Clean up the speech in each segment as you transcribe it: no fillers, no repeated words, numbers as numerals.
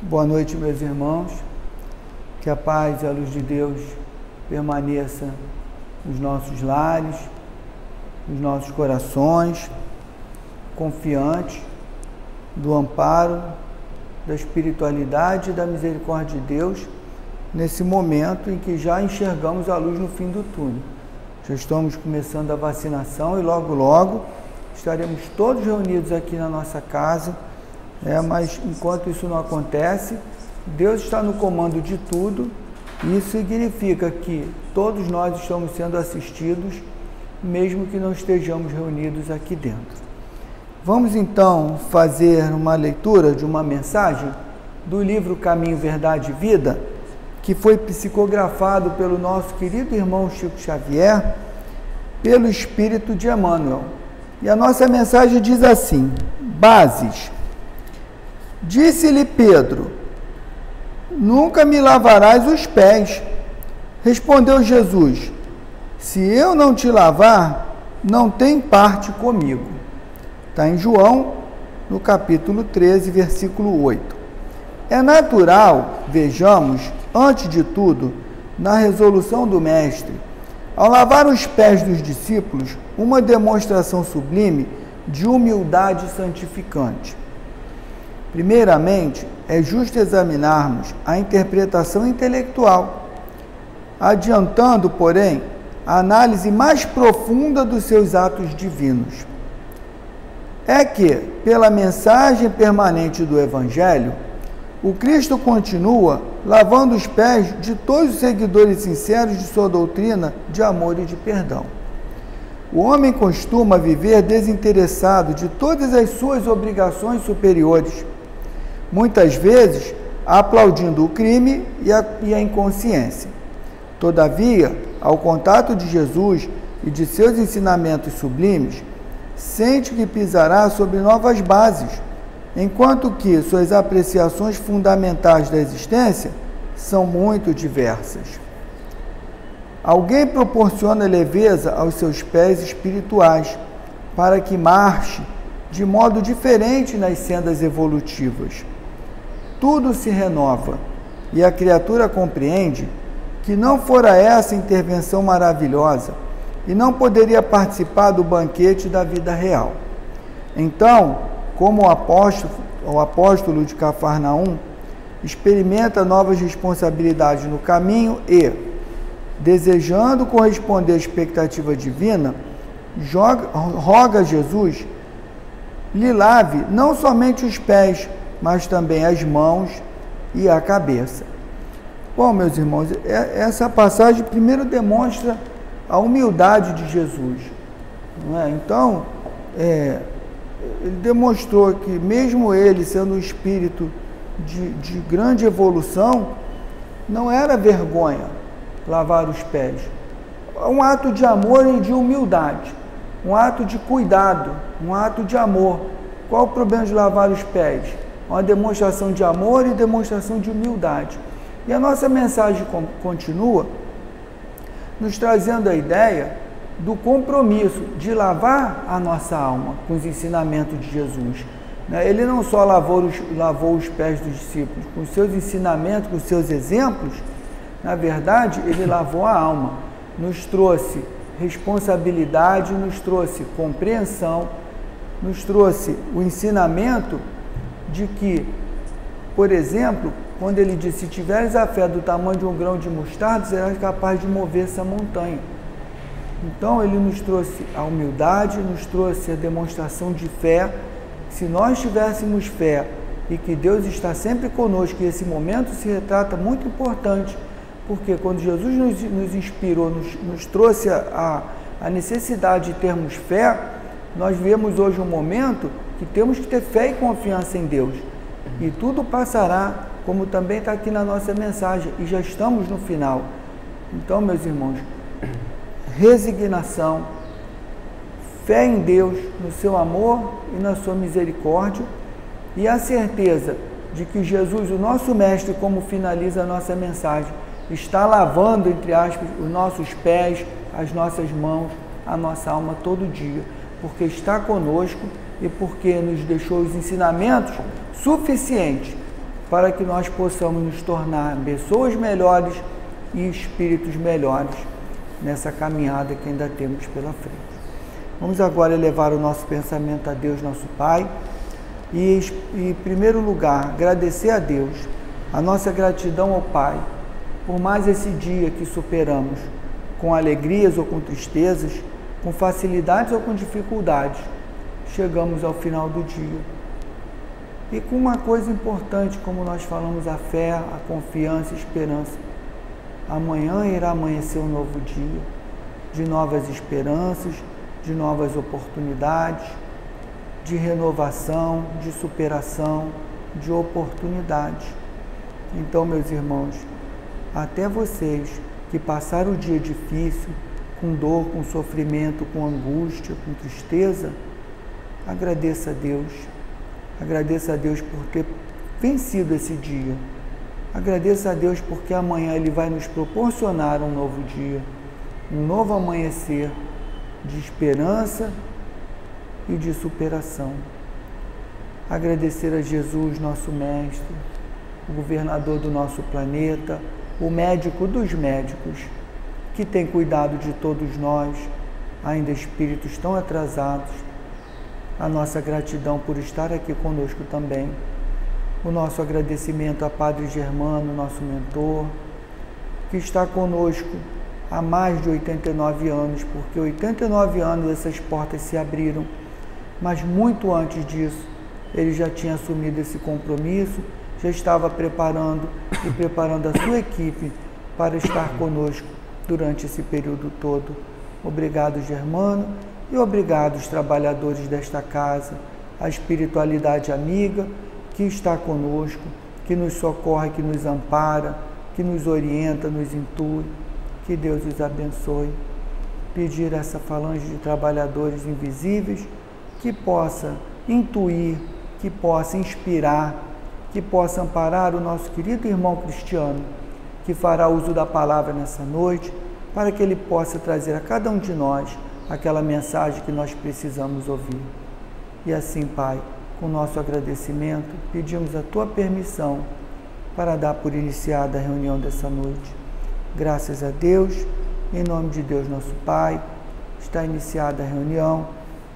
Boa noite, meus irmãos. Que a paz e a luz de Deus permaneça nos nossos lares, nos nossos corações, confiantes do amparo, da espiritualidade e da misericórdia de Deus, nesse momento em que já enxergamos a luz no fim do túnel. Já estamos começando a vacinação e logo estaremos todos reunidos aqui na nossa casa, mas enquanto isso não acontece, Deus está no comando de tudo, e isso significa que todos nós estamos sendo assistidos, mesmo que não estejamos reunidos aqui dentro. Vamos então fazer uma leitura de uma mensagem do livro Caminho, Verdade e Vida, que foi psicografado pelo nosso querido irmão Chico Xavier, pelo Espírito de Emmanuel. E a nossa mensagem diz assim: Bases. Disse-lhe Pedro: Nunca me lavarás os pés. Respondeu Jesus: Se eu não te lavar, não tem parte comigo. Está em João, no capítulo 13, versículo 8. É natural, vejamos, antes de tudo, na resolução do Mestre, ao lavar os pés dos discípulos, uma demonstração sublime de humildade santificante. Primeiramente, é justo examinarmos a interpretação intelectual, adiantando, porém, a análise mais profunda dos seus atos divinos. É que, pela mensagem permanente do Evangelho, o Cristo continua lavando os pés de todos os seguidores sinceros de sua doutrina de amor e de perdão. O homem costuma viver desinteressado de todas as suas obrigações superiores, muitas vezes aplaudindo o crime e a inconsciência. Todavia, ao contato de Jesus e de seus ensinamentos sublimes, sente que pisará sobre novas bases, enquanto que suas apreciações fundamentais da existência são muito diversas. Alguém proporciona leveza aos seus pés espirituais, para que marche de modo diferente nas sendas evolutivas. Tudo se renova, e a criatura compreende que não fora essa intervenção maravilhosa, e não poderia participar do banquete da vida real. Então, como o apóstolo de Cafarnaum, experimenta novas responsabilidades no caminho e, desejando corresponder à expectativa divina, roga a Jesus lhe lave não somente os pés, mas também as mãos e a cabeça. Bom, meus irmãos, essa passagem primeiro demonstra a humildade de Jesus, não é? Então, ele demonstrou que mesmo ele sendo um espírito de grande evolução, não era vergonha lavar os pés. É um ato de amor e de humildade, um ato de cuidado, um ato de amor. Qual o problema de lavar os pés? Uma demonstração de amor e demonstração de humildade. E a nossa mensagem continua nos trazendo a ideia do compromisso de lavar a nossa alma com os ensinamentos de Jesus. Ele não só lavou os pés dos discípulos, com seus ensinamentos, com seus exemplos, na verdade, ele lavou a alma, nos trouxe responsabilidade, nos trouxe compreensão, nos trouxe o ensinamento de que, por exemplo, quando ele disse: se tiveres a fé do tamanho de um grão de mostarda, serás capaz de mover essa montanha. Então, ele nos trouxe a humildade, nos trouxe a demonstração de fé. Se nós tivéssemos fé e que Deus está sempre conosco, e esse momento se retrata muito importante, porque quando Jesus nos inspirou, nos trouxe a necessidade de termos fé, nós vemos hoje um momento que temos que ter fé e confiança em Deus. E tudo passará, como também está aqui na nossa mensagem, e já estamos no final. Então, meus irmãos, resignação, fé em Deus, no seu amor e na sua misericórdia, e a certeza de que Jesus, o nosso Mestre, como finaliza a nossa mensagem, está lavando, entre aspas, os nossos pés, as nossas mãos, a nossa alma todo dia, porque está conosco e porque nos deixou os ensinamentos suficientes para que nós possamos nos tornar pessoas melhores e espíritos melhores nessa caminhada que ainda temos pela frente. Vamos agora elevar o nosso pensamento a Deus, nosso Pai, e em primeiro lugar, agradecer a Deus, a nossa gratidão ao Pai, por mais esse dia que superamos, com alegrias ou com tristezas, com facilidades ou com dificuldades, chegamos ao final do dia. E com uma coisa importante, como nós falamos, a fé, a confiança e a esperança. Amanhã irá amanhecer um novo dia, de novas esperanças, de novas oportunidades, de renovação, de superação, de oportunidades. Então, meus irmãos, até vocês que passaram o dia difícil, com dor, com sofrimento, com angústia, com tristeza, agradeça a Deus. Agradeça a Deus por ter vencido esse dia. Agradeça a Deus porque amanhã Ele vai nos proporcionar um novo dia, um novo amanhecer de esperança e de superação. Agradecer a Jesus, nosso Mestre, o governador do nosso planeta, o médico dos médicos, que tem cuidado de todos nós, ainda espíritos tão atrasados. A nossa gratidão por estar aqui conosco também. O nosso agradecimento a Padre Germano, nosso mentor, que está conosco há mais de 89 anos, porque 89 anos essas portas se abriram, mas muito antes disso, ele já tinha assumido esse compromisso, já estava preparando a sua equipe para estar conosco durante esse período todo. Obrigado, Germano, e obrigado os trabalhadores desta casa, a espiritualidade amiga que está conosco, que nos socorre, que nos ampara, que nos orienta, nos intui. Que Deus os abençoe. Pedir a essa falange de trabalhadores invisíveis que possa intuir, que possa inspirar, que possa amparar o nosso querido irmão Cristiano, que fará uso da palavra nessa noite, para que ele possa trazer a cada um de nós aquela mensagem que nós precisamos ouvir. E assim, Pai, com nosso agradecimento, pedimos a Tua permissão para dar por iniciada a reunião dessa noite. Graças a Deus, em nome de Deus nosso Pai, está iniciada a reunião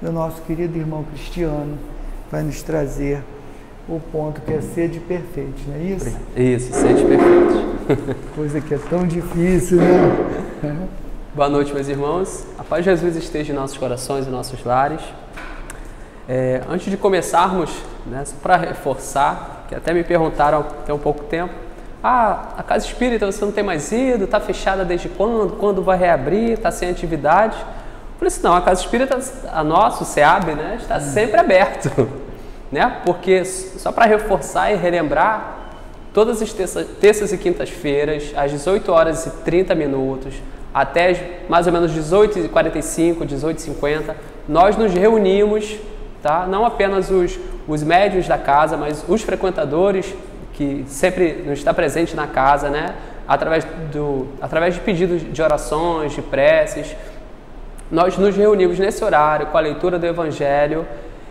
e o nosso querido irmão Cristiano vai nos trazer o ponto que é sede perfeita, não é isso? Isso, sede perfeita. Coisa que é tão difícil, né? Boa noite, meus irmãos. A paz de Jesus esteja em nossos corações e nossos lares. Antes de começarmos, né, só para reforçar, que até me perguntaram até um pouco tempo, a Casa Espírita você não tem mais ido, está fechada desde quando? Quando vai reabrir? Está sem atividade? Por isso não, a Casa Espírita, a nossa, o SEAB, né, está sempre aberto, né? Porque, só para reforçar e relembrar, todas as terças e quintas-feiras, às 18h30, até mais ou menos 18h45, 18h50, nós nos reunimos, tá? Não apenas os médiuns da casa, mas os frequentadores que sempre nos está presente na casa, né? Através de pedidos de orações, de preces, nós nos reunimos nesse horário com a leitura do Evangelho.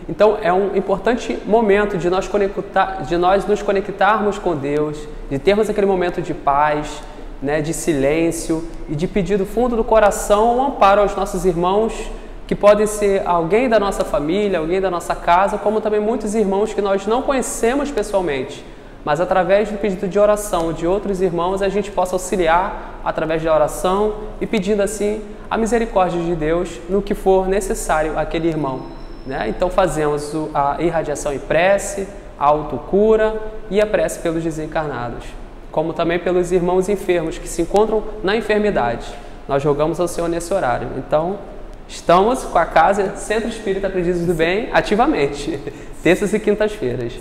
Então é um importante momento de nós nos conectarmos com Deus, de termos aquele momento de paz, né, de silêncio e de pedir do fundo do coração um amparo aos nossos irmãos, que podem ser alguém da nossa família, alguém da nossa casa, como também muitos irmãos que nós não conhecemos pessoalmente, mas através do pedido de oração de outros irmãos a gente possa auxiliar através da oração e pedindo assim a misericórdia de Deus no que for necessário àquele irmão, né? Então fazemos a irradiação em prece, a autocura e a prece pelos desencarnados, como também pelos irmãos enfermos que se encontram na enfermidade. Nós rogamos ao Senhor nesse horário. Então, estamos com a Casa Centro Espírita Aprendidos do Bem ativamente, terças e quintas-feiras.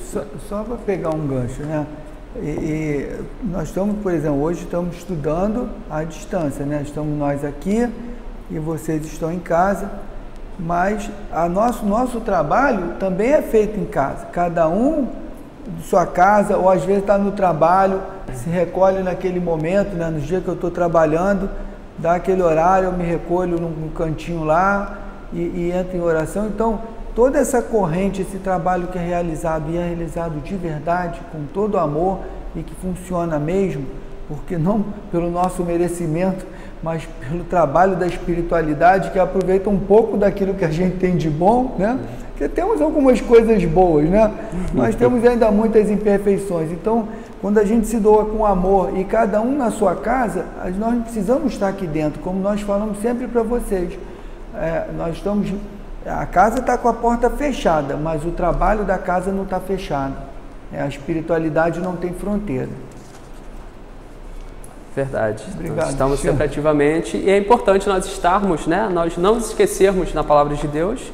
Só para pegar um gancho, né? E nós estamos, por exemplo, hoje estamos estudando à distância, né? Estamos nós aqui e vocês estão em casa, mas nosso trabalho também é feito em casa. Cada um de sua casa, ou às vezes está no trabalho, se recolhe naquele momento, né? No dia que eu estou trabalhando, dá aquele horário, eu me recolho num cantinho lá e entro em oração. Então, toda essa corrente, esse trabalho que é realizado e é realizado de verdade, com todo amor e que funciona mesmo, porque não pelo nosso merecimento, mas pelo trabalho da espiritualidade, que aproveita um pouco daquilo que a gente tem de bom, né? Porque temos algumas coisas boas, né? Mas temos ainda muitas imperfeições. Então, quando a gente se doa com amor e cada um na sua casa, nós precisamos estar aqui dentro, como nós falamos sempre para vocês. A casa está com a porta fechada, mas o trabalho da casa não está fechado. A espiritualidade não tem fronteira. Verdade. Obrigado, nós estamos sempre ativamente e é importante nós estarmos, né? Nós não nos esquecermos na palavra de Deus,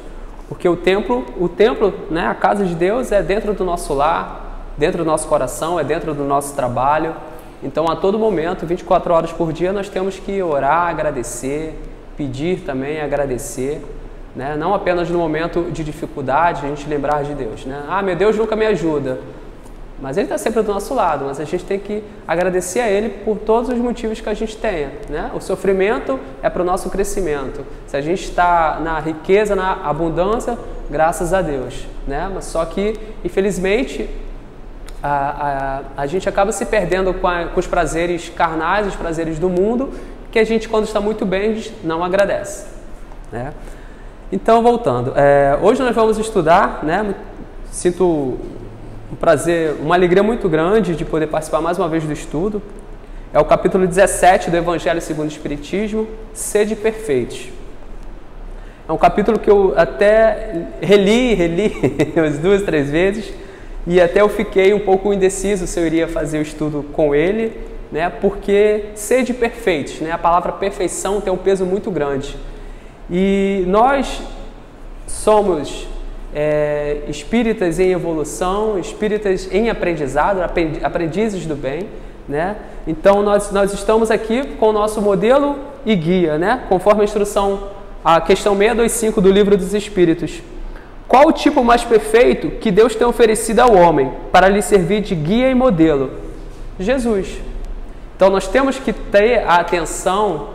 porque o templo, né? A casa de Deus é dentro do nosso lar, dentro do nosso coração, é dentro do nosso trabalho. Então, a todo momento, 24 horas por dia, nós temos que orar, agradecer, pedir também, agradecer, né? Não apenas no momento de dificuldade, a gente lembrar de Deus, né? Ah, meu Deus nunca me ajuda. Mas Ele está sempre do nosso lado, mas a gente tem que agradecer a Ele por todos os motivos que a gente tenha, né? O sofrimento é para o nosso crescimento. Se a gente está na riqueza, na abundância, graças a Deus, né? Mas só que, infelizmente, a gente acaba se perdendo com os prazeres carnais, os prazeres do mundo, que a gente, quando está muito bem, a gente não agradece, né? Então, voltando, hoje nós vamos estudar, né? Sinto um prazer, uma alegria muito grande de poder participar mais uma vez do estudo. É o capítulo 17 do Evangelho segundo o Espiritismo, Sede Perfeitos. É um capítulo que eu até reli umas 2, 3 vezes, e até eu fiquei um pouco indeciso se eu iria fazer o estudo com ele, né? Porque sede perfeitos, né? A palavra perfeição tem um peso muito grande. E nós somos espíritas em evolução, espíritas em aprendizado, aprendizes do bem, né? Então nós estamos aqui com o nosso modelo e guia, né? Conforme a instrução, a questão 625 do Livro dos Espíritos. Qual o tipo mais perfeito que Deus tem oferecido ao homem para lhe servir de guia e modelo? Jesus. Então nós temos que ter a atenção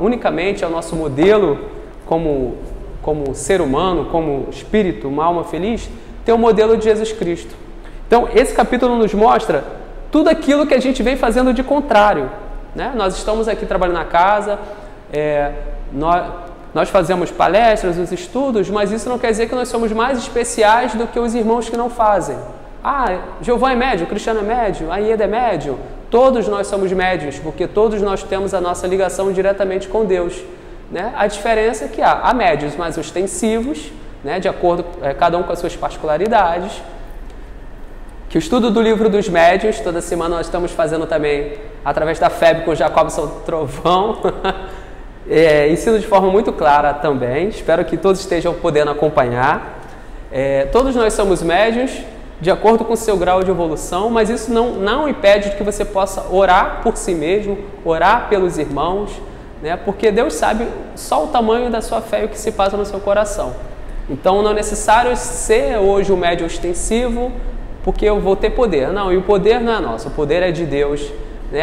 unicamente ao nosso modelo como ser humano, como espírito, uma alma feliz, ter o modelo de Jesus Cristo. Então, esse capítulo nos mostra tudo aquilo que a gente vem fazendo de contrário, né? Nós estamos aqui trabalhando na casa, nós fazemos palestras, os estudos, mas isso não quer dizer que nós somos mais especiais do que os irmãos que não fazem. Ah, Giovanni é médium, Cristiano é médium, a Ieda é médium. Todos nós somos médiuns, porque todos nós temos a nossa ligação diretamente com Deus, né? A diferença é que há médiuns mais ostensivos, né? De acordo, cada um com as suas particularidades. Que o estudo do Livro dos Médiuns, toda semana nós estamos fazendo também através da FEB com Jacobson Trovão. Ensino de forma muito clara também. Espero que todos estejam podendo acompanhar. Todos nós somos médiuns, de acordo com o seu grau de evolução, mas isso não impede de que você possa orar por si mesmo, orar pelos irmãos, né? Porque Deus sabe só o tamanho da sua fé e o que se passa no seu coração. Então não é necessário ser hoje um médium ostensivo, porque eu vou ter poder. Não, e o poder não é nosso, o poder é de Deus, né?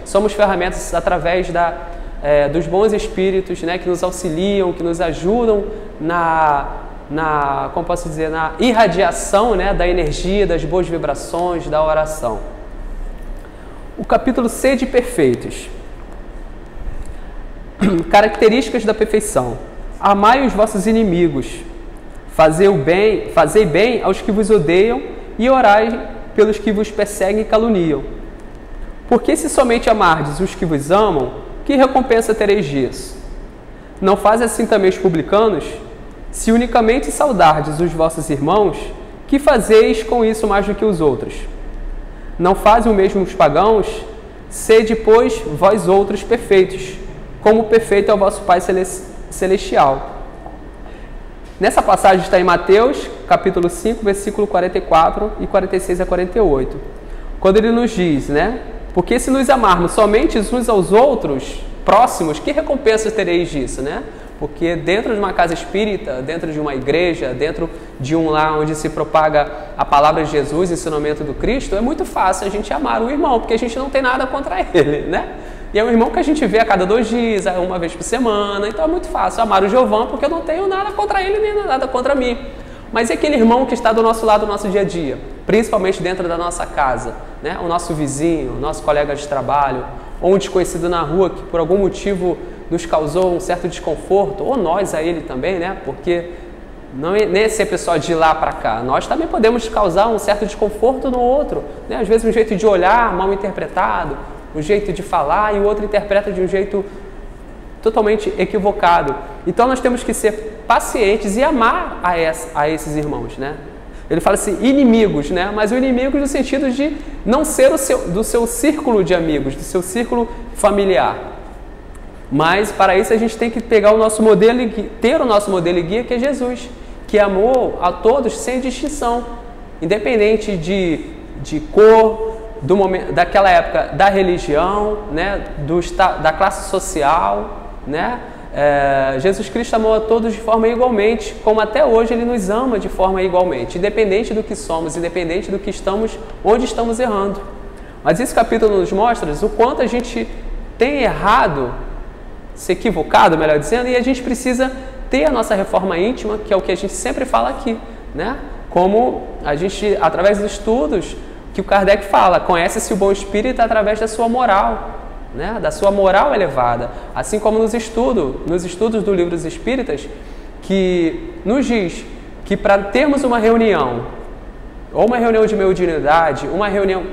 Somos ferramentas através dos bons espíritos, né? Que nos auxiliam, que nos ajudam como posso dizer, na irradiação, né? Da energia, das boas vibrações, da oração. O capítulo Sede Perfeitos. Características da perfeição. Amai os vossos inimigos, fazei bem aos que vos odeiam e orai pelos que vos perseguem e caluniam. Porque se somente amardes os que vos amam, que recompensa tereis disso? Não faz assim também os publicanos? Se unicamente saudardes os vossos irmãos, que fazeis com isso mais do que os outros? Não fazem o mesmo os pagãos? Sede, pois, vós outros perfeitos, como perfeito é o vosso Pai Celestial. Nessa passagem está em Mateus, capítulo 5, versículo 44 e 46 a 48. Quando ele nos diz, né? Porque se nos amarmos somente uns aos outros, próximos, que recompensa tereis disso, né? Porque dentro de uma casa espírita, dentro de uma igreja, dentro de um lar onde se propaga a palavra de Jesus, o ensinamento do Cristo, é muito fácil a gente amar o irmão, porque a gente não tem nada contra ele, né? E é um irmão que a gente vê a cada 2 dias, uma vez por semana. Então é muito fácil amar o Giovan, porque eu não tenho nada contra ele, nem nada contra mim. Mas e aquele irmão que está do nosso lado no nosso dia a dia? Principalmente dentro da nossa casa, né? O nosso vizinho, o nosso colega de trabalho, ou um desconhecido na rua que por algum motivo nos causou um certo desconforto, ou nós a ele também, né? Porque não é nem ser pessoal de lá para cá. Nós também podemos causar um certo desconforto no outro, né? Às vezes um jeito de olhar mal interpretado, um jeito de falar e o outro interpreta de um jeito totalmente equivocado. Então nós temos que ser pacientes e amar a esses irmãos, né? Ele fala assim, inimigos, né? Mas o inimigo no sentido de não ser do seu círculo de amigos, do seu círculo familiar. Mas para isso a gente tem que pegar o nosso modelo, ter o nosso modelo e guia, que é Jesus, que amou a todos sem distinção, independente de cor, do momento, daquela época, da religião, né? Da classe social, né? Jesus Cristo amou a todos de forma igualmente, como até hoje Ele nos ama de forma igualmente, independente do que somos, independente do que estamos, onde estamos errando. Mas esse capítulo nos mostra o quanto a gente tem errado, se equivocado, melhor dizendo, e a gente precisa ter a nossa reforma íntima, que é o que a gente sempre fala aqui, né? Como a gente, através dos estudos, que o Kardec fala, conhece-se o bom espírito através da sua moral, né? Da sua moral elevada, assim como nos estudos do Livro dos Espíritas, que nos diz que para termos uma reunião, ou uma reunião de mediunidade, uma reunião,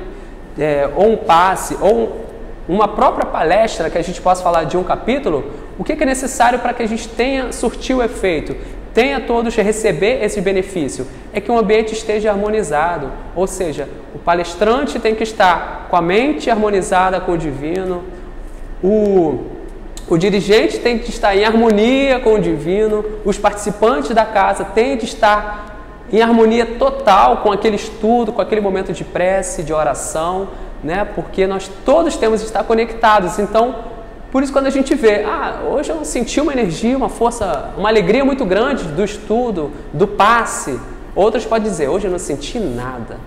ou um passe, ou uma própria palestra que a gente possa falar de um capítulo, o que é necessário para que a gente surtir o efeito, tenha todos receber esse benefício? É que o ambiente esteja harmonizado, ou seja, o palestrante tem que estar com a mente harmonizada com o divino, o dirigente tem que estar em harmonia com o divino, os participantes da casa têm que estar em harmonia total com aquele estudo, com aquele momento de prece, de oração, né? Porque nós todos temos que estar conectados. Então, por isso quando a gente vê, hoje eu senti uma energia, uma força, uma alegria muito grande do estudo, do passe. Outros podem dizer, hoje eu não senti nada.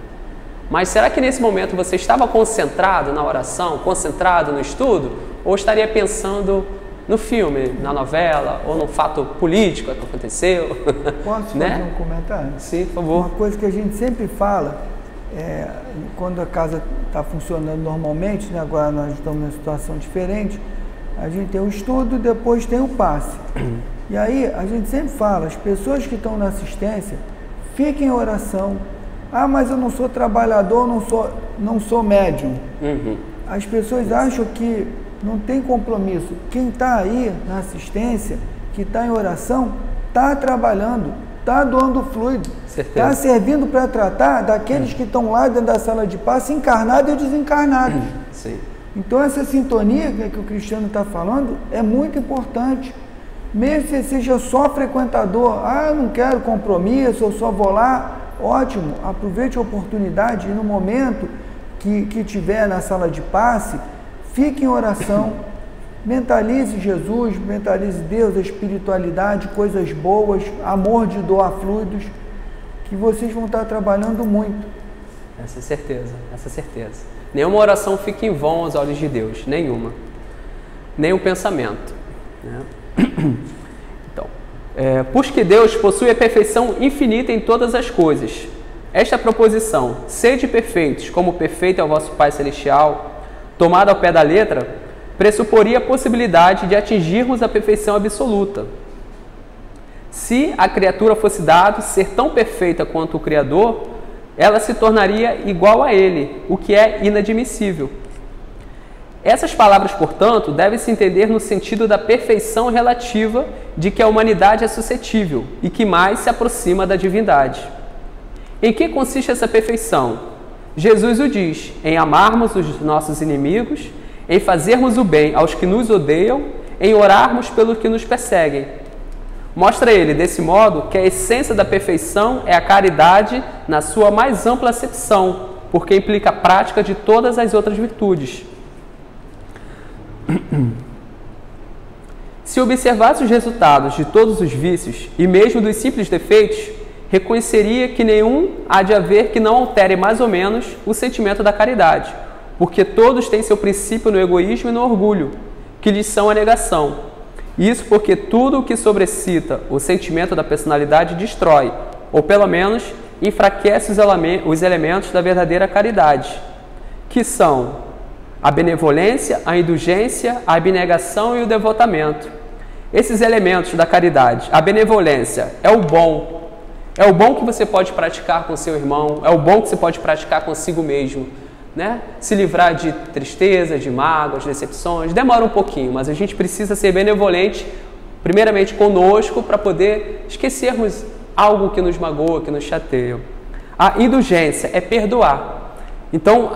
Mas será que nesse momento você estava concentrado na oração, concentrado no estudo? Ou estaria pensando no filme, na novela, ou no fato político que aconteceu? Posso né? fazer um comentário? Sim, por favor. Uma coisa que a gente sempre fala, quando a casa está funcionando normalmente, né? Agora nós estamos numa situação diferente, a gente tem o estudo, depois tem o passe. E aí a gente sempre fala, as pessoas que estão na assistência, fiquem em oração. Mas eu não sou trabalhador, não sou médium. Uhum. As pessoas acham que não tem compromisso. Quem está aí na assistência, que está em oração, está trabalhando, está doando fluido, está servindo para tratar daqueles que estão lá dentro da sala de passe, encarnados e desencarnados. Sim. Então essa sintonia que o Cristiano está falando é muito importante. Mesmo se seja só frequentador, eu não quero compromisso, eu só vou lá, ótimo, aproveite a oportunidade e no momento que tiver na sala de passe, fique em oração, mentalize Jesus, mentalize Deus, a espiritualidade, coisas boas, amor de doar fluidos, que vocês vão estar trabalhando muito. Essa é certeza, essa certeza. Nenhuma oração fica em vão aos olhos de Deus, nenhuma. Nem um pensamento. Né? Então, pois que Deus possui a perfeição infinita em todas as coisas. Esta proposição, sede perfeitos, como perfeito é o vosso Pai Celestial, tomada ao pé da letra, pressuporia a possibilidade de atingirmos a perfeição absoluta. Se a criatura fosse dado ser tão perfeita quanto o Criador, ela se tornaria igual a Ele, o que é inadmissível. Essas palavras, portanto, devem se entender no sentido da perfeição relativa de que a humanidade é suscetível e que mais se aproxima da divindade. Em que consiste essa perfeição? Jesus o diz, em amarmos os nossos inimigos, em fazermos o bem aos que nos odeiam, em orarmos pelos que nos perseguem. Mostra ele, desse modo, que a essência da perfeição é a caridade na sua mais ampla acepção, porque implica a prática de todas as outras virtudes. Se observasse os resultados de todos os vícios, e mesmo dos simples defeitos, reconheceria que nenhum há de haver que não altere mais ou menos o sentimento da caridade, porque todos têm seu princípio no egoísmo e no orgulho, que lhes são a negação. Isso porque tudo o que sobrecita o sentimento da personalidade destrói, ou pelo menos enfraquece os elementos da verdadeira caridade, que são a benevolência, a indulgência, a abnegação e o devotamento. Esses elementos da caridade, a benevolência é o bom que você pode praticar com seu irmão, é o bom que você pode praticar consigo mesmo, né? Se livrar de tristeza, de mágoas, decepções, demora um pouquinho, mas a gente precisa ser benevolente, primeiramente conosco, para poder esquecermos algo que nos magoa, que nos chateia. A indulgência é perdoar. Então,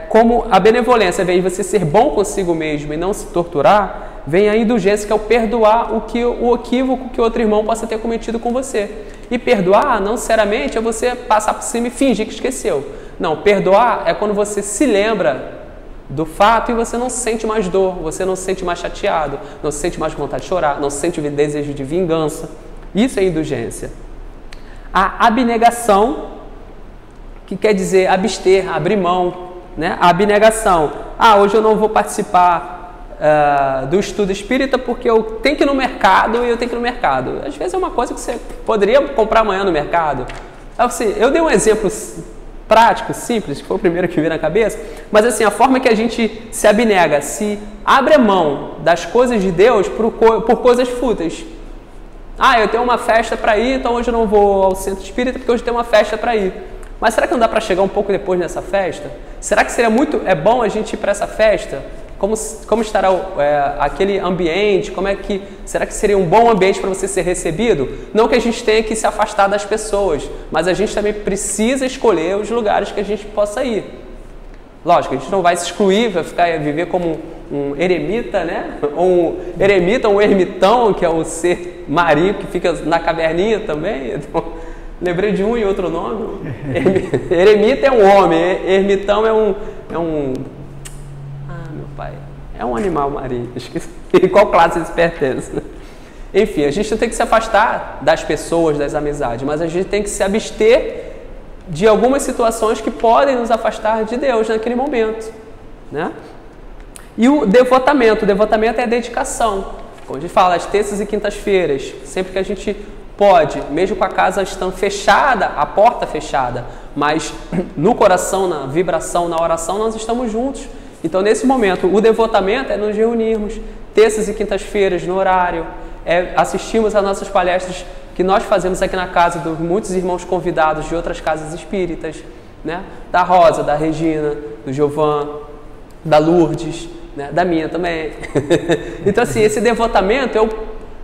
como a benevolência vem de você ser bom consigo mesmo e não se torturar, vem a indulgência, que é o perdoar o equívoco que outro irmão possa ter cometido com você. E perdoar, não necessariamente, é você passar por cima e fingir que esqueceu. Não, perdoar é quando você se lembra do fato e você não sente mais dor, você não se sente mais chateado, não se sente mais vontade de chorar, não se sente o desejo de vingança. Isso é indulgência. A abnegação, que quer dizer abster, abrir mão, né? A abnegação. Hoje eu não vou participar do estudo espírita porque eu tenho que ir no mercado e eu tenho que ir no mercado. Às vezes é uma coisa que você poderia comprar amanhã no mercado. Assim, eu dei um exemplo prático, simples, que foi o primeiro que veio na cabeça, mas assim, a forma que a gente se abnega, se abre mão das coisas de Deus por coisas fúteis. Eu tenho uma festa para ir, então hoje eu não vou ao centro espírita porque hoje tem uma festa para ir. Mas será que não dá para chegar um pouco depois nessa festa? Será que seria bom a gente ir para essa festa? Como estará aquele ambiente? Será que seria um bom ambiente para você ser recebido? Não que a gente tenha que se afastar das pessoas, mas a gente também precisa escolher os lugares que a gente possa ir. Lógico, a gente não vai se excluir, vai viver como um eremita, né? Um eremita, um ermitão, que é o ser marinho que fica na caverninha também. Então, lembrei de um e outro nome. Eremita é um homem, ermitão é um meu pai, é um animal marinho. Esqueci qual classe eles pertencem. Enfim, a gente tem que se afastar das pessoas, das amizades, mas a gente tem que se abster de algumas situações que podem nos afastar de Deus naquele momento, né? E o devotamento é a dedicação. Como a gente fala, às terças e quintas-feiras, sempre que a gente pode, mesmo com a casa estando fechada, a porta fechada, mas no coração, na vibração, na oração, nós estamos juntos. Então, nesse momento, o devotamento é nos reunirmos, terças e quintas-feiras, no horário, assistimos às nossas palestras que nós fazemos aqui na casa dos muitos irmãos convidados de outras casas espíritas, né? Da Rosa, da Regina, do Giovan, da Lourdes, né? Da minha também. Então, assim, esse devotamento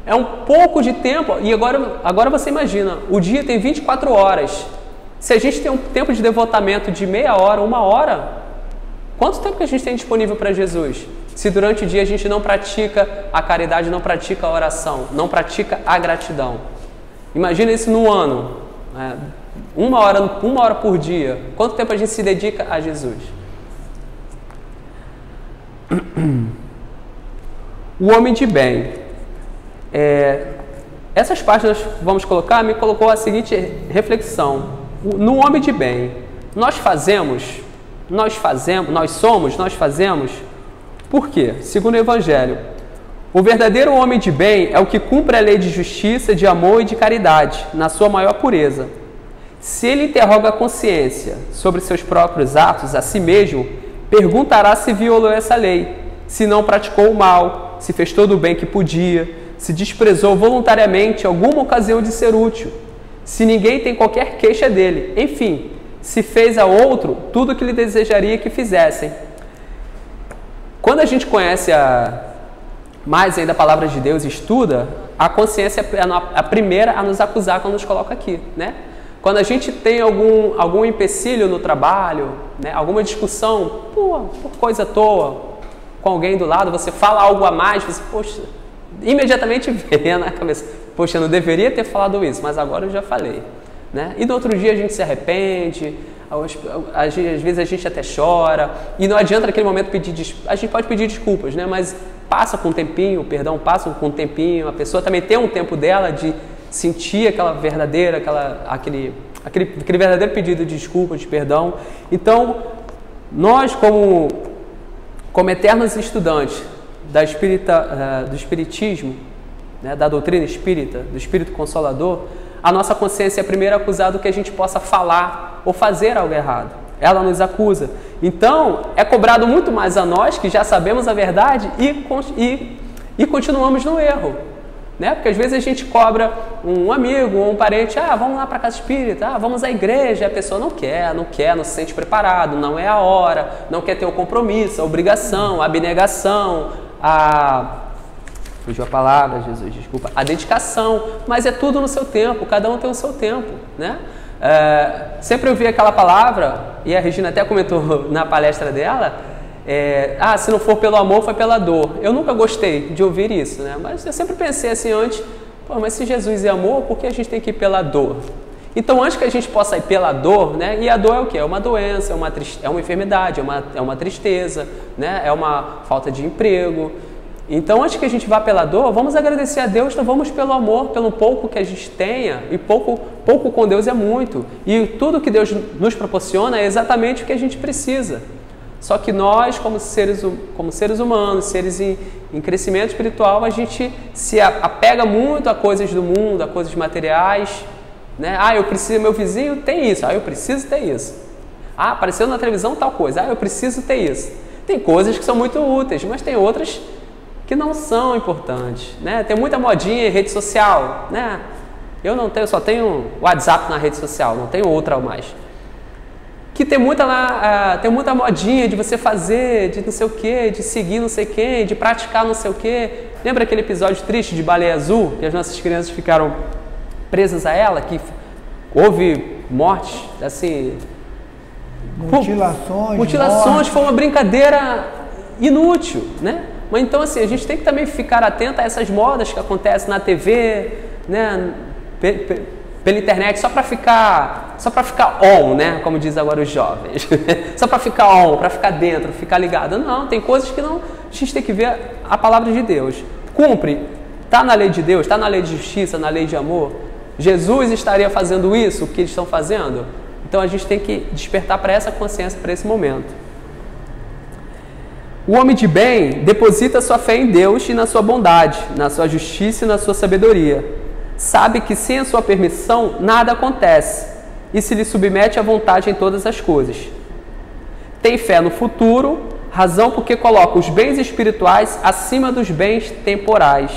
é um pouco de tempo, e agora você imagina, o dia tem 24 horas. Se a gente tem um tempo de devotamento de meia hora, 1 hora, quanto tempo que a gente tem disponível para Jesus? Se durante o dia a gente não pratica a caridade, não pratica a oração, não pratica a gratidão. Imagina isso no ano, né? 1 hora por dia. Quanto tempo a gente se dedica a Jesus? O homem de bem. Essas páginas, vamos colocar, me colocou a seguinte reflexão. No homem de bem, nós fazemos. Por quê? Segundo o Evangelho, o verdadeiro homem de bem é o que cumpre a lei de justiça, de amor e de caridade, na sua maior pureza. Se ele interroga a consciência sobre seus próprios atos a si mesmo, perguntará se violou essa lei, se não praticou o mal, se fez todo o bem que podia, se desprezou voluntariamente alguma ocasião de ser útil, se ninguém tem qualquer queixa dele, enfim, se fez a outro tudo o que lhe desejaria que fizessem. Quando a gente conhece mais ainda a palavra de Deus e estuda, a consciência é a primeira a nos acusar quando nos coloca aqui, né? Quando a gente tem algum empecilho no trabalho, né? Alguma discussão, por coisa à toa, com alguém do lado, você fala algo a mais, você, poxa, imediatamente vem na cabeça, poxa, eu não deveria ter falado isso, mas agora eu já falei, né? E no outro dia a gente se arrepende, às vezes a gente até chora, e não adianta naquele momento a gente pode pedir desculpas, né? Mas passa com um tempinho, o perdão passa com um tempinho, a pessoa também tem um tempo dela de sentir aquela verdadeira, aquele verdadeiro pedido de desculpa, de perdão. Então, Nós, como eternos estudantes do Espiritismo, né, da doutrina espírita, do Espírito Consolador, a nossa consciência é a primeira acusada que a gente possa falar ou fazer algo errado. Ela nos acusa. Então, é cobrado muito mais a nós, que já sabemos a verdade, e continuamos no erro. Né? Porque às vezes a gente cobra um amigo ou um parente, vamos lá para a casa espírita, vamos à igreja, a pessoa não se sente preparado, não é a hora, não quer ter o compromisso, a obrigação, a abnegação, fugiu a palavra, Jesus, desculpa, a dedicação, mas é tudo no seu tempo, cada um tem o seu tempo, né? Sempre eu vi aquela palavra, e a Regina até comentou na palestra dela, se não for pelo amor, foi pela dor. Eu nunca gostei de ouvir isso, né? Mas eu sempre pensei assim antes, mas se Jesus é amor, por que a gente tem que ir pela dor? Então, antes que a gente possa ir pela dor, né? E a dor é o quê? É uma doença, é uma enfermidade, é uma tristeza, né? É uma falta de emprego. Então, antes que a gente vá pela dor, vamos agradecer a Deus, então vamos pelo amor, pelo pouco que a gente tenha, e pouco com Deus é muito. E tudo que Deus nos proporciona é exatamente o que a gente precisa. Só que nós, como seres humanos, seres em crescimento espiritual, a gente se apega muito a coisas do mundo, a coisas materiais, né? Eu preciso, meu vizinho tem isso, eu preciso ter isso. Apareceu na televisão tal coisa, eu preciso ter isso. Tem coisas que são muito úteis, mas tem outras que não são importantes, né? Tem muita modinha em rede social, né? Eu só tenho WhatsApp na rede social, não tenho outra mais. Que tem muita modinha de você fazer, de não sei o que, de seguir não sei quem, de praticar não sei o que. Lembra aquele episódio triste de Baleia Azul, que as nossas crianças ficaram presas a ela, que houve mortes, assim... Mutilações, foi uma brincadeira inútil, né? Mas então, assim, a gente tem que também ficar atento a essas modas que acontecem na TV, né? Pela internet, só para ficar on, né? Como diz agora os jovens. Só para ficar on, para ficar dentro, ficar ligado. Não, tem coisas que não. A gente tem que ver a palavra de Deus. Cumpre. Está na lei de Deus, está na lei de justiça, na lei de amor. Jesus estaria fazendo isso, o que eles estão fazendo? Então a gente tem que despertar para essa consciência, para esse momento. O homem de bem deposita sua fé em Deus e na sua bondade, na sua justiça e na sua sabedoria. Sabe que sem a sua permissão nada acontece e se lhe submete à vontade em todas as coisas. Tem fé no futuro, razão porque coloca os bens espirituais acima dos bens temporais.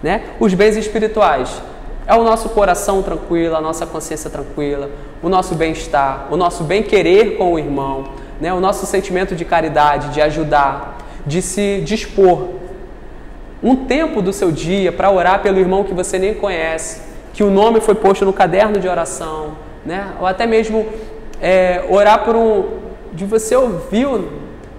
Né? Os bens espirituais é o nosso coração tranquilo, a nossa consciência tranquila, o nosso bem-estar, o nosso bem-querer com o irmão, né? O nosso sentimento de caridade, de ajudar, de se dispor. Um tempo do seu dia para orar pelo irmão que você nem conhece, que o nome foi posto no caderno de oração, né? Ou até mesmo orar por de você ouviu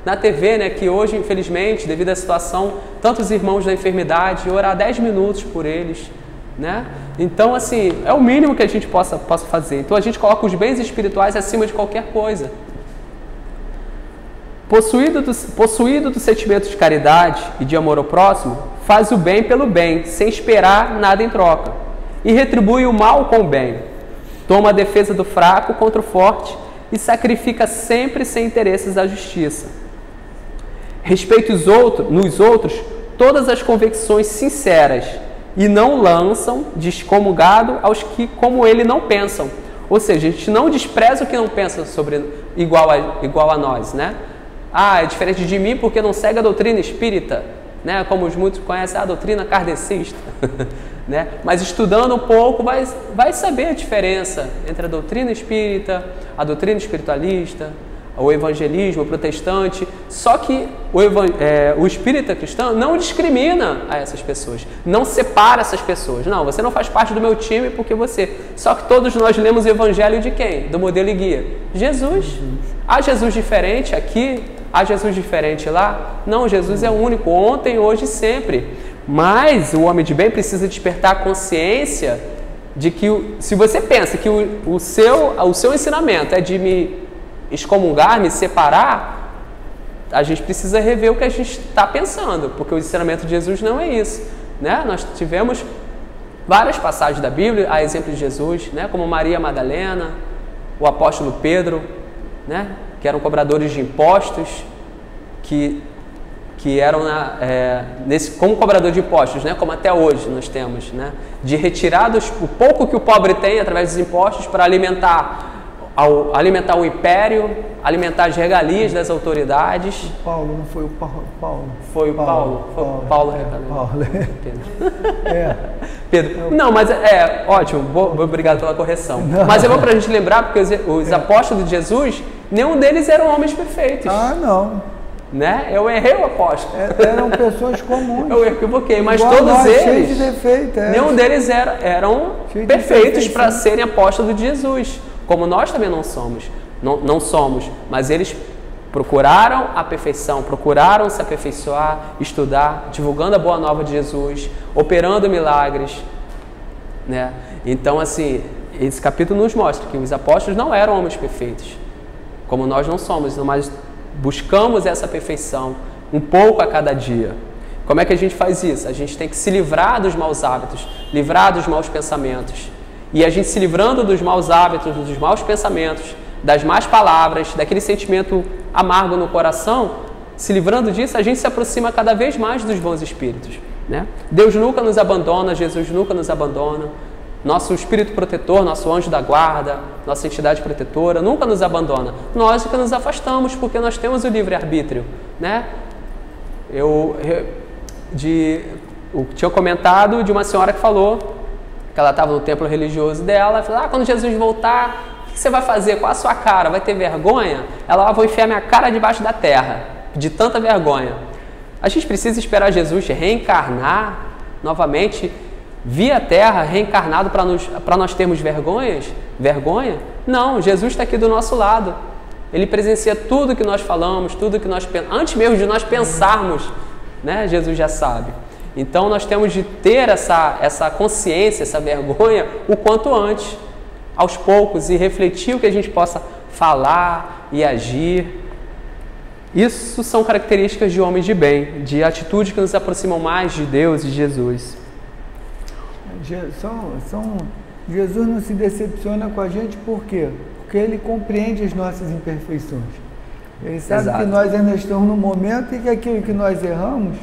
na TV, né? Que hoje, infelizmente, devido à situação, tantos irmãos da enfermidade, orar 10 minutos por eles, né? Então, assim, é o mínimo que a gente possa fazer. Então, a gente coloca os bens espirituais acima de qualquer coisa. Possuído do sentimento de caridade e de amor ao próximo, faz o bem pelo bem, sem esperar nada em troca, e retribui o mal com o bem. Toma a defesa do fraco contra o forte e sacrifica sempre sem interesses a justiça. Respeita nos outros todas as convicções sinceras e não lançam descomungado aos que, como ele, não pensam. Ou seja, a gente não despreza o que não pensa igual a nós, né? É diferente de mim porque não segue a doutrina espírita, né? Como muitos conhecem, a doutrina kardecista. Né? Mas estudando um pouco vai saber a diferença entre a doutrina espírita, a doutrina espiritualista, o evangelismo, o protestante. Só que o espírita cristão não discrimina a essas pessoas, não separa essas pessoas. Não, você não faz parte do meu time porque você... Só que todos nós lemos o evangelho de quem? Do modelo e guia. Jesus. Há Jesus diferente aqui? Há Jesus diferente lá? Não, Jesus é único, ontem, hoje e sempre. Mas o homem de bem precisa despertar a consciência de que, se você pensa que o seu ensinamento é de me excomungar, me separar, a gente precisa rever o que a gente está pensando, porque o ensinamento de Jesus não é isso. Né? Nós tivemos várias passagens da Bíblia, a exemplo de Jesus, né? Como Maria Madalena, o apóstolo Pedro, né? que eram cobradores de impostos, que eram como cobrador de impostos, né? Como até hoje nós temos, né? De retirar o pouco que o pobre tem através dos impostos para alimentar o império, alimentar as regalias das autoridades. O Paulo, não foi o Paulo? Foi o Paulo. Foi o Paulo. Pedro. Não, mas ótimo, obrigado pela correção. Não. Mas é bom para a gente lembrar, porque os apóstolos de Jesus, nenhum deles eram homens perfeitos. Ah, não. Né? Eu errei o apóstolo. Eram pessoas comuns. Eu equivoquei, mas igual todos eles, cheio de defeito, nenhum deles eram perfeitos para serem apóstolos de Jesus. Como nós também não somos, não somos, mas eles procuraram a perfeição, procuraram se aperfeiçoar, estudar, divulgando a boa nova de Jesus, operando milagres, né? Então, assim, esse capítulo nos mostra que os apóstolos não eram homens perfeitos, como nós não somos, mas buscamos essa perfeição um pouco a cada dia. Como é que a gente faz isso? A gente tem que se livrar dos maus hábitos, livrar dos maus pensamentos. E a gente se livrando dos maus hábitos, dos maus pensamentos, das más palavras, daquele sentimento amargo no coração, se livrando disso, a gente se aproxima cada vez mais dos bons espíritos, né? Deus nunca nos abandona, Jesus nunca nos abandona, nosso espírito protetor, nosso anjo da guarda, nossa entidade protetora nunca nos abandona. Nós que nos afastamos porque nós temos o livre-arbítrio, né? Eu tinha comentado de uma senhora que falou que ela estava no templo religioso dela, ela falou, quando Jesus voltar, o que você vai fazer com a sua cara? Vai ter vergonha? Ela, vou enfiar minha cara debaixo da terra, de tanta vergonha. A gente precisa esperar Jesus reencarnar novamente, via a terra, reencarnado para nós termos vergonha? Não, Jesus está aqui do nosso lado. Ele presencia tudo que nós falamos, tudo que nós pensamos. Antes mesmo de nós pensarmos, né? Jesus já sabe. Então, nós temos de ter essa consciência, essa vergonha, o quanto antes, aos poucos, e refletir o que a gente possa falar e agir. Isso são características de homens de bem, de atitudes que nos aproximam mais de Deus e de Jesus. Jesus não se decepciona com a gente por quê? Porque Ele compreende as nossas imperfeições. Ele sabe que nós ainda estamos no momento e que aquilo que nós erramos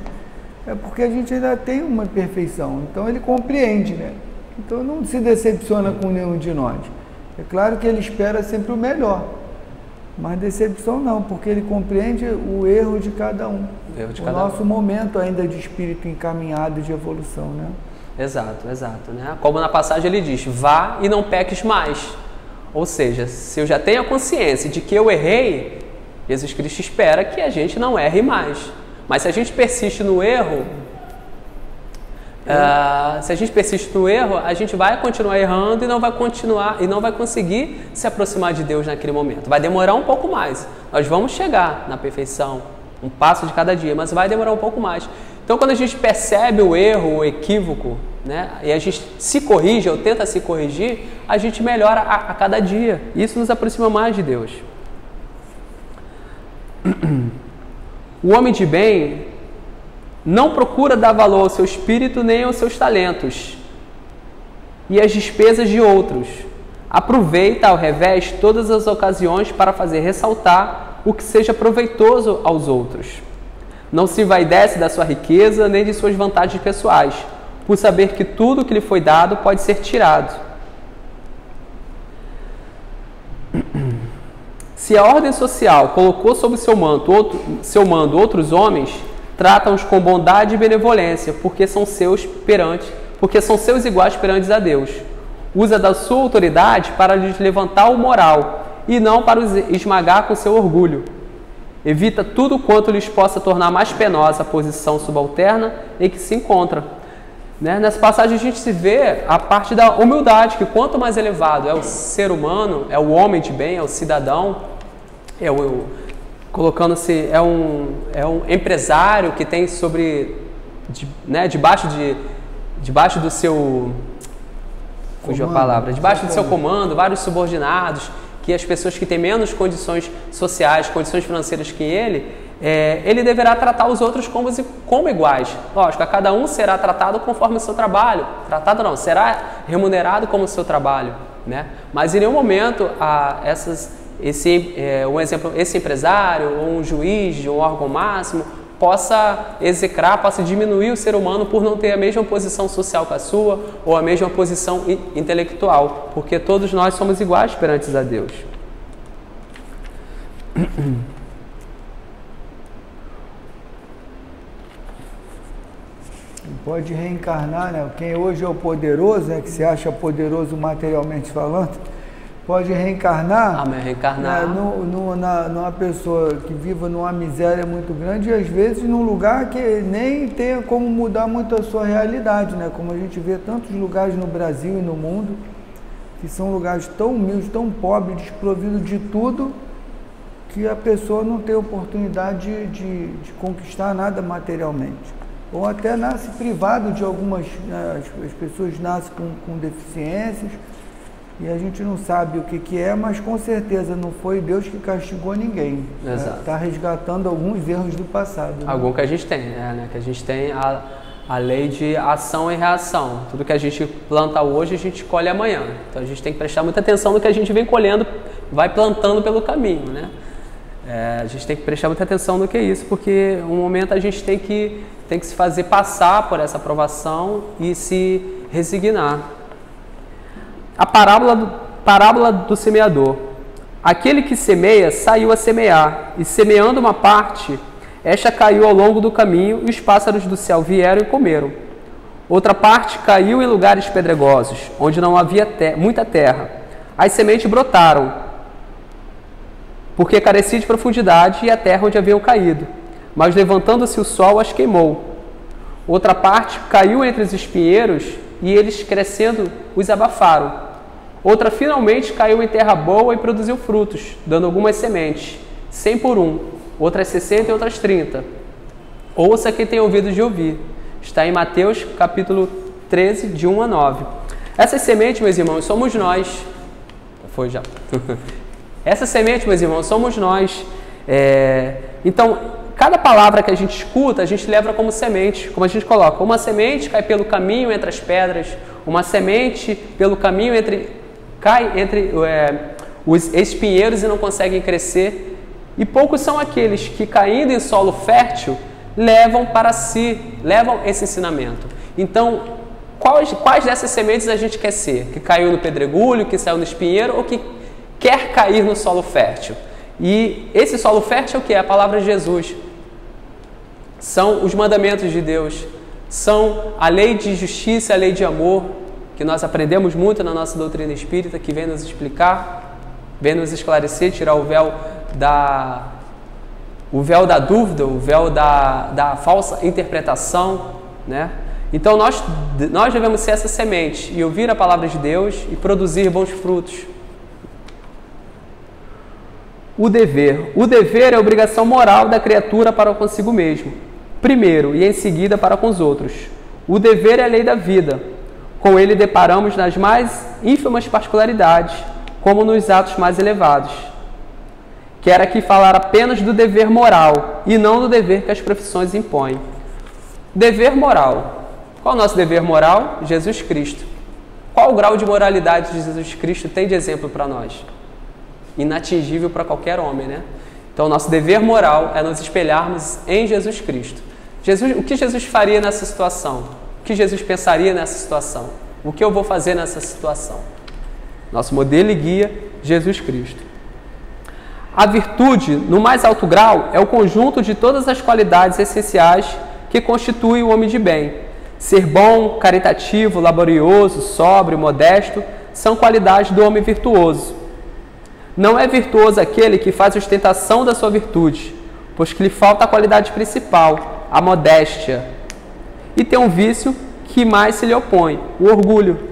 é porque a gente ainda tem uma imperfeição. Então Ele compreende, né? Então não se decepciona com nenhum de nós. É claro que Ele espera sempre o melhor, mas decepção não, porque Ele compreende o erro de cada um. Nosso momento ainda de espírito encaminhado de evolução, né? Exato, né? Como na passagem ele diz, vá e não peques mais. Ou seja, se eu já tenho a consciência de que eu errei, Jesus Cristo espera que a gente não erre mais. Mas se a gente persiste no erro, a gente vai continuar errando e não vai conseguir se aproximar de Deus naquele momento. Vai demorar um pouco mais. Nós vamos chegar na perfeição, um passo de cada dia, mas vai demorar um pouco mais. Então, quando a gente percebe o erro, o equívoco, né, e a gente se corrige ou tenta se corrigir, a gente melhora a cada dia. Isso nos aproxima mais de Deus. O homem de bem não procura dar valor ao seu espírito nem aos seus talentos e às despesas de outros. Aproveita, ao revés, todas as ocasiões para fazer ressaltar o que seja proveitoso aos outros. Não se envaidece da sua riqueza nem de suas vantagens pessoais, por saber que tudo que lhe foi dado pode ser tirado. Se a ordem social colocou sob seu mando outros homens, trata-os com bondade e benevolência, porque são seus iguais perante a Deus. Usa da sua autoridade para lhes levantar o moral e não para os esmagar com seu orgulho. Evita tudo quanto lhes possa tornar mais penosa a posição subalterna em que se encontra. Né? Nessa passagem a gente se vê a parte da humildade, que quanto mais elevado é o ser humano, é o homem de bem, é o cidadão, colocando-se, é um empresário que tem debaixo do seu... Fugiu a palavra. Debaixo do seu comando, vários subordinados, que as pessoas que têm menos condições sociais, condições financeiras que ele deverá tratar os outros como iguais. Lógico, a cada um será tratado conforme o seu trabalho. Tratado não, será remunerado como o seu trabalho, né? Mas em nenhum momento esse empresário ou um juiz de um órgão máximo possa execrar, possa diminuir o ser humano por não ter a mesma posição social que a sua ou a mesma posição intelectual, porque todos nós somos iguais perante a Deus. Pode reencarnar, né? Quem hoje é o poderoso, né? Que se acha poderoso materialmente falando, pode reencarnar, reencarnar. Numa pessoa que viva numa miséria muito grande e às vezes num lugar que nem tenha como mudar muito a sua realidade, né? Como a gente vê tantos lugares no Brasil e no mundo que são lugares tão humildes, tão pobres, desprovidos de tudo, que a pessoa não tem oportunidade de conquistar nada materialmente. Ou até nasce privado de algumas, né, as pessoas nascem com deficiências e a gente não sabe o que é, mas com certeza não foi Deus que castigou ninguém. Exato. Está resgatando alguns erros do passado. Né? Algum que a gente tem, né? Que a gente tem a lei de ação e reação. Tudo que a gente planta hoje, a gente colhe amanhã. Então a gente tem que prestar muita atenção no que a gente vem colhendo, vai plantando pelo caminho, né? A gente tem que prestar muita atenção no que é isso, porque um momento a gente tem que se fazer passar por essa provação e se resignar. A parábola do semeador. Aquele que semeia saiu a semear, e semeando uma parte, esta caiu ao longo do caminho, e os pássaros do céu vieram e comeram. Outra parte caiu em lugares pedregosos, onde não havia muita terra. As sementes brotaram, porque carecia de profundidade e a terra onde haviam caído. Mas levantando-se o sol, as queimou. Outra parte caiu entre os espinheiros e eles, crescendo, os abafaram. Outra finalmente caiu em terra boa e produziu frutos, dando algumas sementes, 100 por 1, outras 60 e outras 30. Ouça quem tem ouvido de ouvir. Está em Mateus capítulo 13, de 1 a 9. Essas sementes, meus irmãos, somos nós. Foi já. Essa semente, meus irmãos, somos nós. Então, cada palavra que a gente escuta, a gente leva como semente, como a gente coloca. Uma semente cai pelo caminho entre as pedras, uma semente pelo caminho cai entre os espinheiros e não conseguem crescer. E poucos são aqueles que, caindo em solo fértil, levam para si, levam esse ensinamento. Então, quais dessas sementes a gente quer ser? Que caiu no pedregulho, que saiu no espinheiro ou que quer cair no solo fértil? E esse solo fértil é o que? É a palavra de Jesus. São os mandamentos de Deus. São a lei de justiça, a lei de amor, que nós aprendemos muito na nossa doutrina espírita, que vem nos explicar, vem nos esclarecer, tirar o véu da dúvida, o véu da falsa interpretação, né? Então nós devemos ser essa semente e ouvir a palavra de Deus e produzir bons frutos. O dever. O dever é a obrigação moral da criatura para consigo mesmo, primeiro, e em seguida para com os outros. O dever é a lei da vida. Com ele deparamos nas mais ínfimas particularidades, como nos atos mais elevados. Quero aqui falar apenas do dever moral, e não do dever que as profissões impõem. Dever moral. Qual é o nosso dever moral? Jesus Cristo. Qual o grau de moralidade de Jesus Cristo tem de exemplo para nós? Inatingível para qualquer homem, né? Então, nosso dever moral é nos espelharmos em Jesus Cristo. O que Jesus faria nessa situação? O que Jesus pensaria nessa situação? O que eu vou fazer nessa situação? Nosso modelo e guia, Jesus Cristo. A virtude, no mais alto grau, é o conjunto de todas as qualidades essenciais que constituem o homem de bem. Ser bom, caritativo, laborioso, sóbrio, modesto, são qualidades do homem virtuoso. Não é virtuoso aquele que faz ostentação da sua virtude, pois que lhe falta a qualidade principal, a modéstia, e tem um vício que mais se lhe opõe, o orgulho.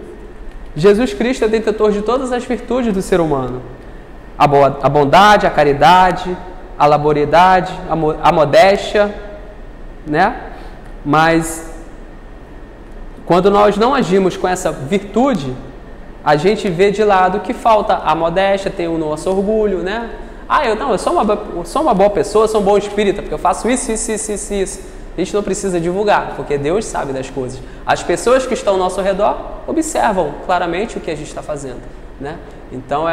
Jesus Cristo é detentor de todas as virtudes do ser humano. A bondade, a caridade, a laboriosidade, a modéstia, né? Mas quando nós não agimos com essa virtude, a gente vê de lado que falta a modéstia, tem o nosso orgulho, né? Eu sou uma boa pessoa, sou um bom espírita, porque eu faço isso. A gente não precisa divulgar, porque Deus sabe das coisas. As pessoas que estão ao nosso redor observam claramente o que a gente está fazendo. né? Então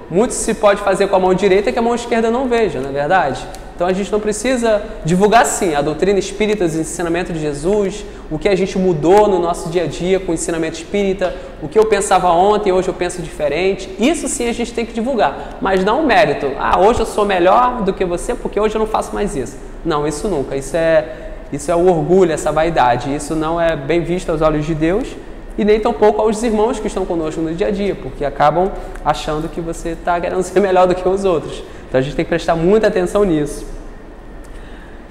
muito se pode fazer com a mão direita que a mão esquerda não veja, não é verdade? Então a gente não precisa divulgar sim a doutrina espírita, os ensinamentos de Jesus, o que a gente mudou no nosso dia a dia com o ensinamento espírita, o que eu pensava ontem, hoje eu penso diferente. Isso sim a gente tem que divulgar, mas não o mérito. Ah, hoje eu sou melhor do que você porque hoje eu não faço mais isso. Não, isso nunca. Isso é o orgulho, essa vaidade. Isso não é bem visto aos olhos de Deus e nem tampouco aos irmãos que estão conosco no dia a dia, porque acabam achando que você está querendo ser melhor do que os outros. Então a gente tem que prestar muita atenção nisso.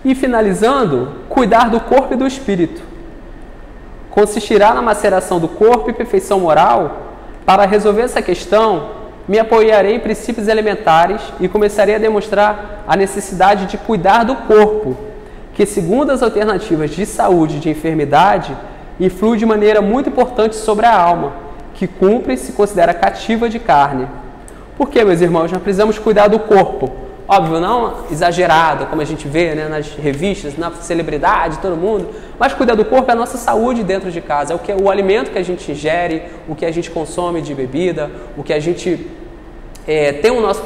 E finalizando, cuidar do corpo e do espírito. Consistirá na maceração do corpo e perfeição moral. Para resolver essa questão, me apoiarei em princípios elementares e começarei a demonstrar a necessidade de cuidar do corpo, que segundo as alternativas de saúde e de enfermidade, influi de maneira muito importante sobre a alma, que cumpre e se considera cativa de carne. Por que, meus irmãos, nós precisamos cuidar do corpo? Óbvio, não exagerado, como a gente vê, né, nas revistas, na celebridade, todo mundo, mas cuidar do corpo é a nossa saúde dentro de casa, é o alimento que a gente ingere, o que a gente consome de bebida, o que a gente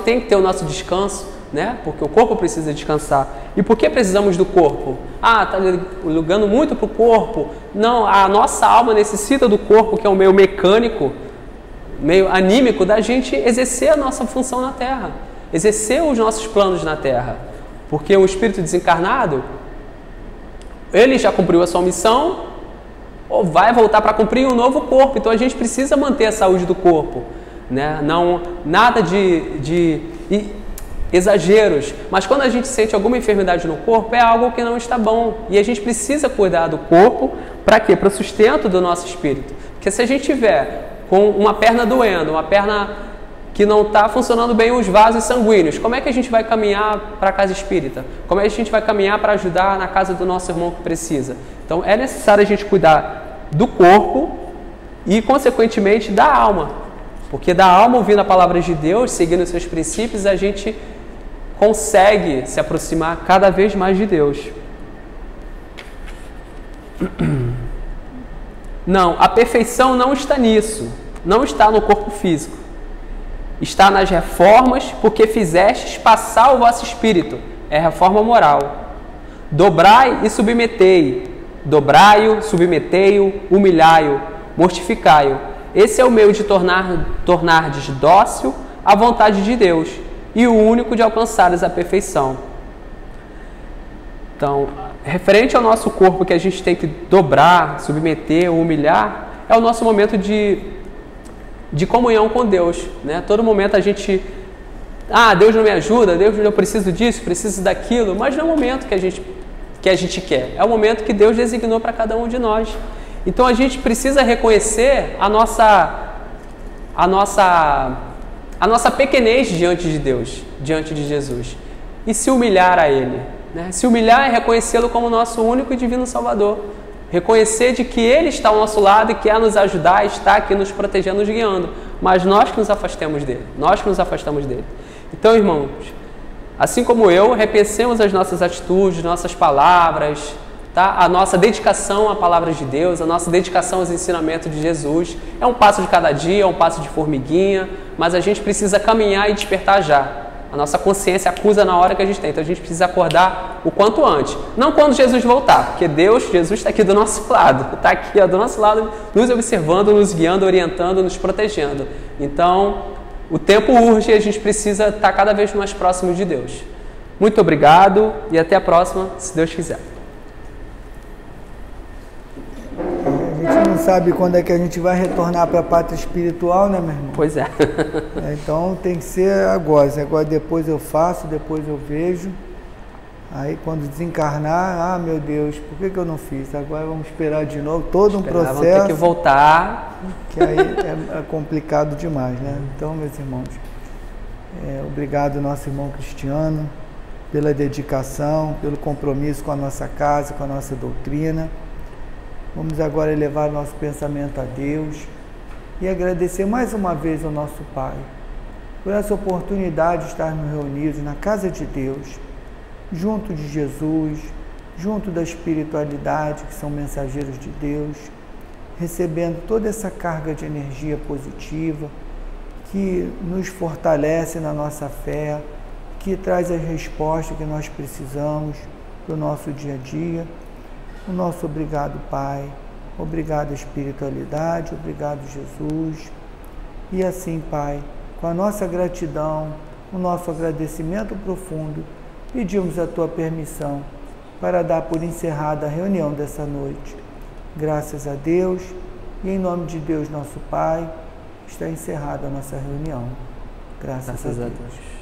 tem que ter o nosso descanso, né, porque o corpo precisa descansar. E por que precisamos do corpo? Ah, está ligando muito para o corpo. Não, a nossa alma necessita do corpo, que é um meio mecânico, meio anímico, da gente exercer a nossa função na Terra, exercer os nossos planos na Terra, porque o espírito desencarnado, ele já cumpriu a sua missão, ou vai voltar para cumprir um novo corpo. Então a gente precisa manter a saúde do corpo, né? Não, nada de exageros, mas quando a gente sente alguma enfermidade no corpo, é algo que não está bom, e a gente precisa cuidar do corpo. Para quê? Para o sustento do nosso espírito. Porque se a gente tiver com uma perna doendo, uma perna que não está funcionando bem os vasos sanguíneos, como é que a gente vai caminhar para a casa espírita? Como é que a gente vai caminhar para ajudar na casa do nosso irmão que precisa? Então é necessário a gente cuidar do corpo e, consequentemente, da alma. Porque da alma, ouvindo a palavra de Deus, seguindo os seus princípios, a gente consegue se aproximar cada vez mais de Deus. Não, a perfeição não está nisso, não está no corpo físico. Está nas reformas, porque fizestes passar o vosso espírito. É reforma moral. Dobrai e submetei. Dobrai-o, submetei-o, humilhai-o, mortificai-o. Esse é o meio de tornar-vos dócil à vontade de Deus e o único de alcançares a perfeição. Então, referente ao nosso corpo, que a gente tem que dobrar, submeter, humilhar, é o nosso momento de comunhão com Deus, né? Todo momento a gente, Deus não me ajuda, Deus, eu preciso disso, preciso daquilo, mas não é o momento que a gente quer, é o momento que Deus designou para cada um de nós. Então a gente precisa reconhecer a nossa pequenez diante de Deus, diante de Jesus, e se humilhar a Ele, né? Se humilhar é reconhecê-lo como nosso único e divino Salvador. Reconhecer de que Ele está ao nosso lado e quer nos ajudar, está aqui nos protegendo, nos guiando. Mas nós que nos afastamos dele. Nós que nos afastamos dele. Então, irmãos, assim como eu, repensemos as nossas atitudes, nossas palavras, tá? A nossa dedicação à palavra de Deus, a nossa dedicação aos ensinamentos de Jesus. É um passo de cada dia, é um passo de formiguinha, mas a gente precisa caminhar e despertar já. A nossa consciência acusa na hora que a gente tem. Então a gente precisa acordar o quanto antes. Não quando Jesus voltar, porque Jesus está aqui do nosso lado. Está aqui do nosso lado, nos observando, nos guiando, orientando, nos protegendo. Então, o tempo urge e a gente precisa estar cada vez mais próximo de Deus. Muito obrigado e até a próxima, se Deus quiser. A gente não sabe quando é que a gente vai retornar para a pátria espiritual, né, meu irmão? Pois é. Então tem que ser agora. Agora depois eu faço, depois eu vejo. Aí quando desencarnar, meu Deus, por que eu não fiz? Agora vamos esperar de novo, todo um processo. Vamos ter que voltar. Que aí é complicado demais, né? Então, meus irmãos, obrigado nosso irmão Cristiano pela dedicação, pelo compromisso com a nossa casa, com a nossa doutrina. Vamos agora elevar nosso pensamento a Deus e agradecer mais uma vez ao nosso Pai por essa oportunidade de estarmos reunidos na casa de Deus, junto de Jesus, junto da espiritualidade, que são mensageiros de Deus, recebendo toda essa carga de energia positiva, que nos fortalece na nossa fé, que traz as respostas que nós precisamos para o nosso dia a dia. O nosso obrigado, Pai. Obrigado, espiritualidade. Obrigado, Jesus. E assim, Pai, com a nossa gratidão, o nosso agradecimento profundo, pedimos a Tua permissão para dar por encerrada a reunião dessa noite. Graças a Deus e em nome de Deus, nosso Pai, está encerrada a nossa reunião. Graças a Deus.